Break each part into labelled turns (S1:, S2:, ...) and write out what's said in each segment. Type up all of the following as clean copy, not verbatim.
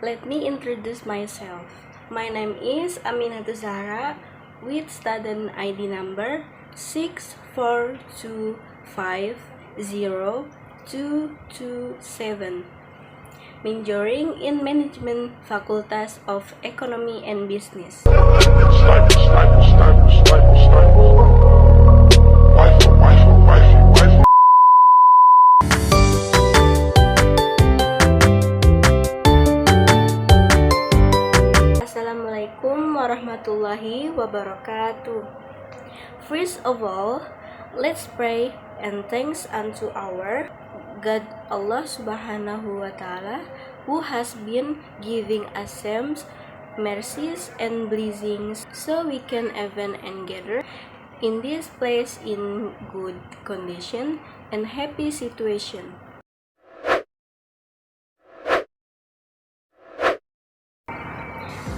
S1: Let me introduce myself. My name is Aminatul Zahra with student ID number 642502227. Majoring in Management Facultas of Economy and Business. Assalamualaikum warahmatullahi wabarakatuh. First of all, let's pray and thanks unto our God Allah Subhanahu wa Ta'ala, who has been giving us same mercies and blessings so we can even and gather in this place in good condition and happy situation.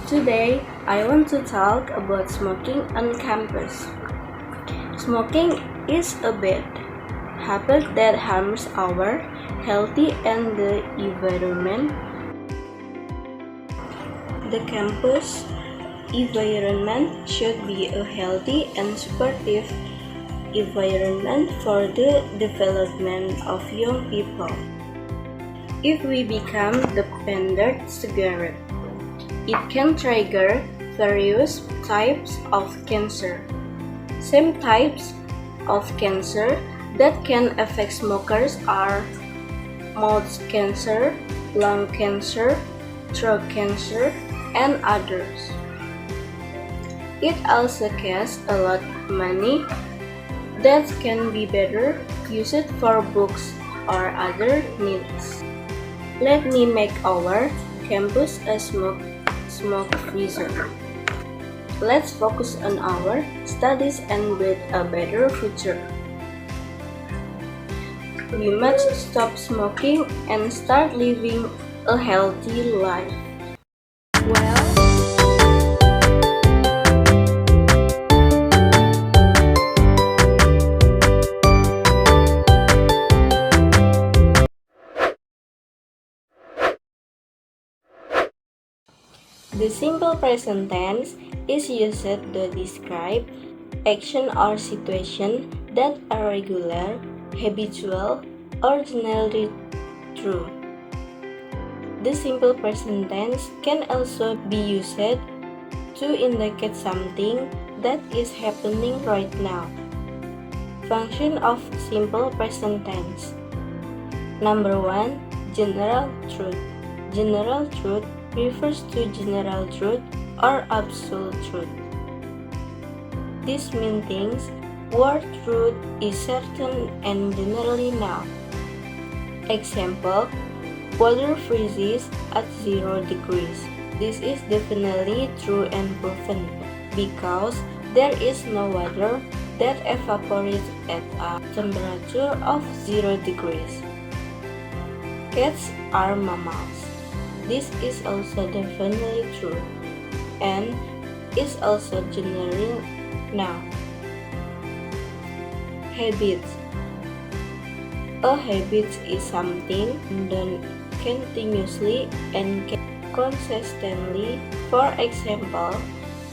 S1: Today, I want to talk about smoking on campus. Smoking is a bad habit that harms our health and the environment. The campus environment should be a healthy and supportive environment for the development of young people. If we become dependent on cigarette, it can trigger various types of cancer. Some types of cancer that can affect smokers are mouth cancer, lung cancer, throat cancer, and others. It also costs a lot of money that can be better used for books or other needs. Let me make our campus a smoke-free zone. Let's focus on our studies and build a better future. We must stop smoking and start living a healthy life. The simple present tense is used to describe action or situation that are regular, habitual, or generally true. The simple present tense can also be used to indicate something that is happening right now. Function of simple present tense. Number 1. General truth. General truth refers to general truth or absolute truth. This means things where truth is certain and generally known. Example, water freezes at 0 degrees. This is definitely true and proven because there is no water that evaporates at a temperature of 0 degrees. Cats are mammals. This is also definitely true and is also generally known. Habits. A habit is something done continuously and consistently. For example,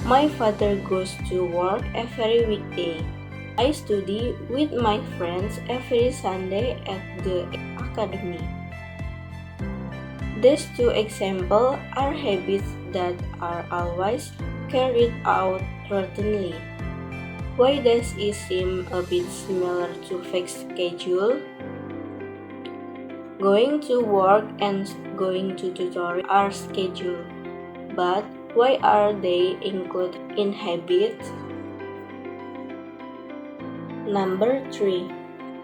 S1: my father goes to work every weekday. I study with my friends every Sunday at the academy. These two examples are habits that are always carried out routinely. Why does it seem a bit similar to fixed schedule? Going to work and going to tutorial are scheduled, but why are they included in habits? Number 3.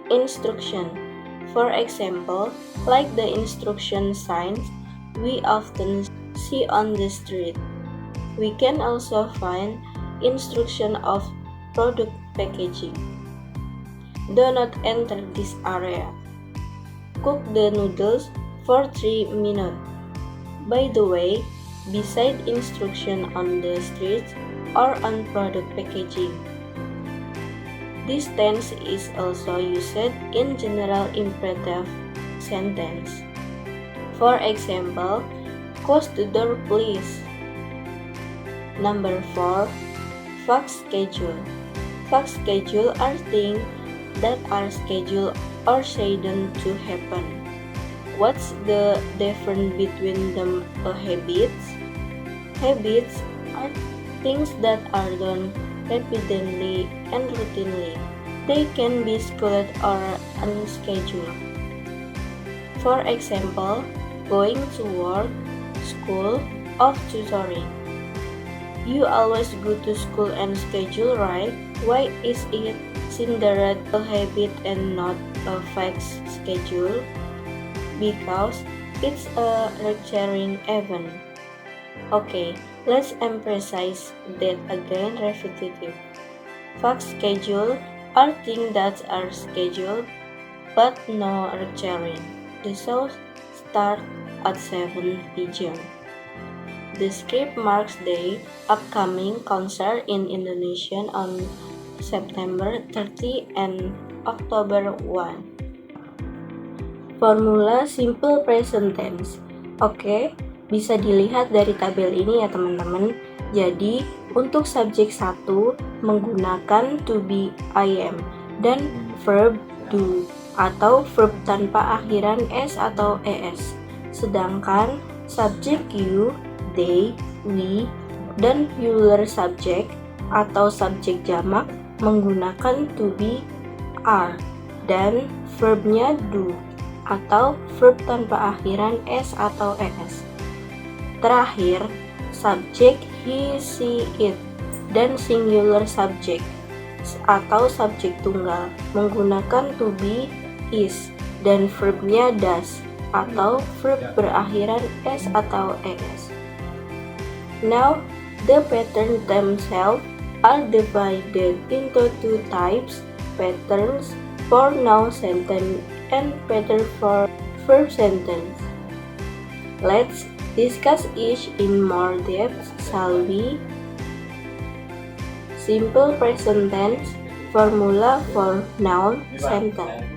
S1: Instruction. For example, like the instruction signs we often see on the street. We can also find instruction of product packaging. Do not enter this area. Cook the noodles for 3 minutes. By the way, beside instruction on the street or on product packaging, this tense is also used in general imperative sentence. For example, Close the door, please. Number 4. Fixed schedule. Fixed schedule are things that are scheduled or said to happen. What's the difference between them? Habits? Habits are things that are done repeatedly and routinely. They can be scheduled or unscheduled. For example, going to work, school, or tutoring. You always go to school and schedule, right? Why is it considered a habit and not a fixed schedule? Because it's a recurring event. Okay, let's emphasize that again. Repetitive. Fixed schedule are things that are scheduled but no recurring. The show starts at 7 p.m. The script marks the upcoming concert in Indonesia on September 30 and October 1. Formula simple present tense. Oke, bisa dilihat dari tabel ini ya teman-teman. Jadi, untuk subjek 1 menggunakan to be, I am, dan verb do atau verb tanpa akhiran s atau es. Sedangkan subjek you, they, we, dan plural subject atau subjek jamak menggunakan to be, are, dan verbnya do atau verb tanpa akhiran s atau es. Terakhir, subjek he, she, it, dan singular subject atau subjek tunggal menggunakan to be, is, dan verbnya does atau verb berakhiran s atau es. Now, the patterns themselves are divided into two types: patterns for noun sentence and pattern for verb sentence. Let's discuss each in more depth, shall we? Simple present tense formula for noun sentence.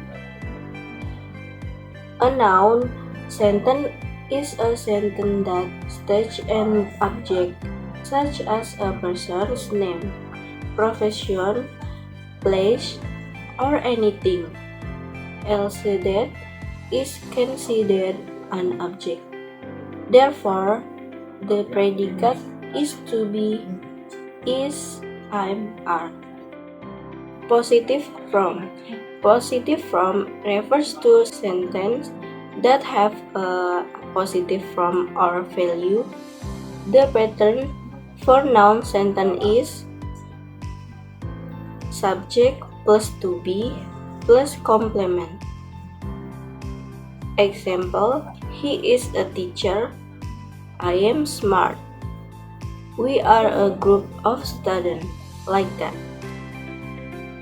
S1: A noun sentence is a sentence that states an object, such as a person's name, profession, place, or anything else that is considered an object. Therefore, the predicate is to be, is, am, are. Positive from. Positive from refers to sentences that have a positive from or value. The pattern for noun sentence is subject plus to be plus complement. Example, he is a teacher. I am smart. We are a group of students, like that.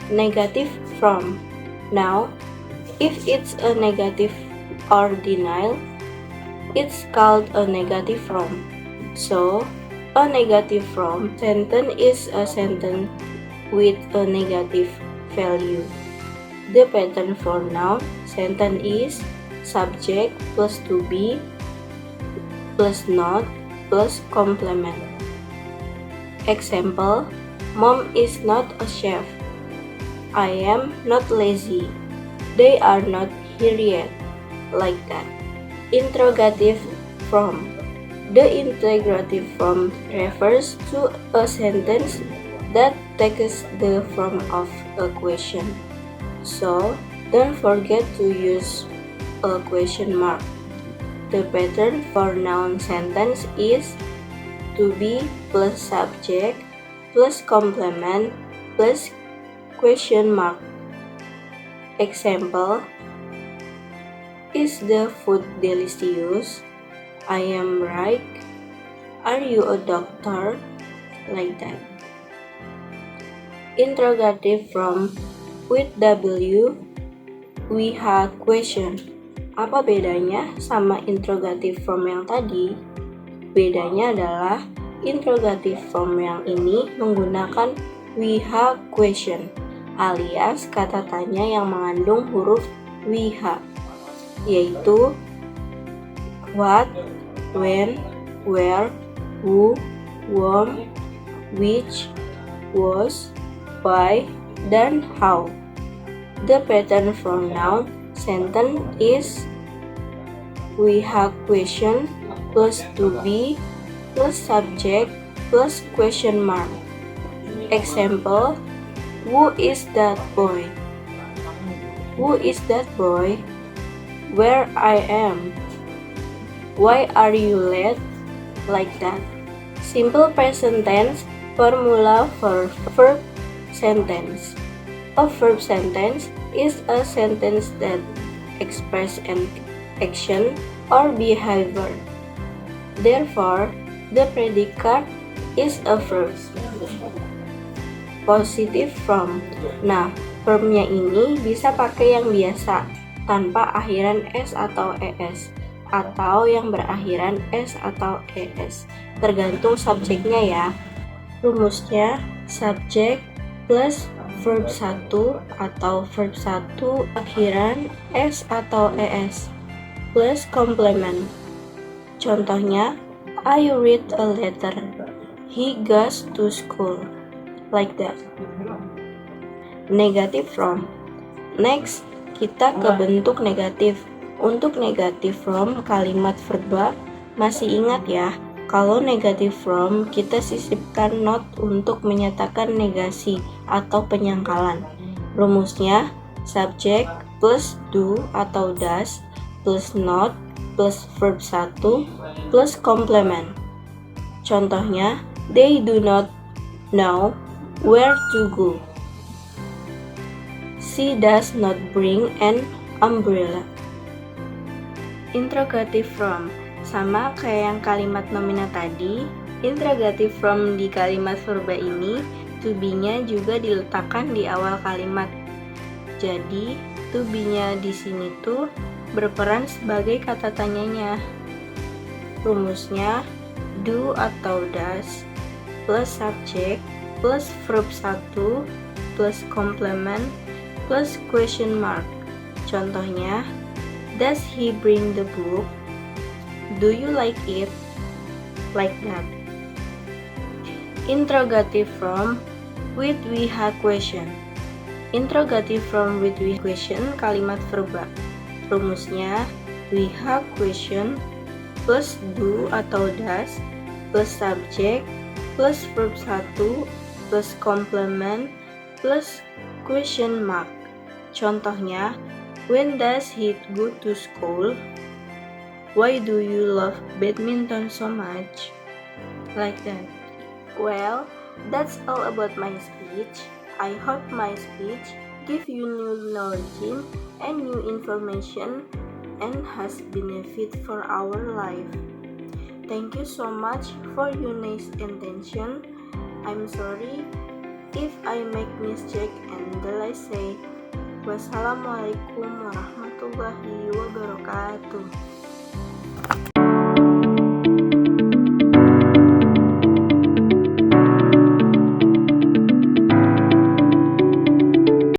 S1: Negative from. Now, if it's a negative or denial, it's called a negative from. So, a negative from sentence is a sentence with a negative value. The pattern for noun sentence is subject plus to be plus not plus complement. Example, Mom is not a chef. I am not lazy. They are not here yet. Like that. Interrogative from. The interrogative from refers to a sentence that takes the form of a question. So, don't forget to use a question mark. The pattern for noun sentence is to be plus subject plus complement plus question mark. Example, is the food delicious? I am right. Are you a doctor? Like that. Interrogative from with W, we have question. Apa bedanya sama interrogative from yang tadi? Bedanya adalah interrogative from yang ini menggunakan we have question, alias kata tanya yang mengandung huruf we have, yaitu what, when, where, who, whom, which, was, why, dan how. The pattern from noun sentence is we have question plus to be plus subject plus question mark. Example, who is that boy? Who is that boy? Where I am? Why are you late? Like that. Simple present tense formula for verb sentence. A verb sentence is a sentence that expresses an action or behavior. Therefore, the predicate is a verb. Positive from. Nah, verbnya ini bisa pakai yang biasa tanpa akhiran s atau es, atau yang berakhiran s atau es, tergantung subjeknya ya. Rumusnya subjek plus verb 1 atau verb 1 akhiran s atau es plus komplement. Contohnya, I read a letter. He goes to school. Like that. Negative from. Next, kita ke bentuk negatif. Untuk negative from kalimat verba, masih ingat ya, kalau negative from kita sisipkan not untuk menyatakan negasi atau penyangkalan. Rumusnya subject plus do atau does plus not plus verb 1 plus komplement. Contohnya, they do not know where to go. She does not bring an umbrella. Interrogative from. Sama kayak yang kalimat nomina tadi, interrogative from di kalimat verba ini, to be-nya juga diletakkan di awal kalimat. Jadi, to be-nya di sini tuh berperan sebagai kata tanyanya. Rumusnya do atau does plus subject plus verb 1 plus komplement plus question mark. Contohnya, does he bring the book? Do you like it? Like that. Interrogative from with we have question. Interrogative from with we question kalimat verba. Rumusnya we have question plus do atau does plus subject plus verb 1 plus komplement plus question mark. Contohnya, when does he go to school? Why do you love badminton so much? Like that. Well, that's all about my speech. I hope my speech give you new knowledge and new information and has benefit for our life. Thank you so much for your nice intention. I'm sorry if I make mistake and I say wassalamualaikum warahmatullahi wabarakatuh.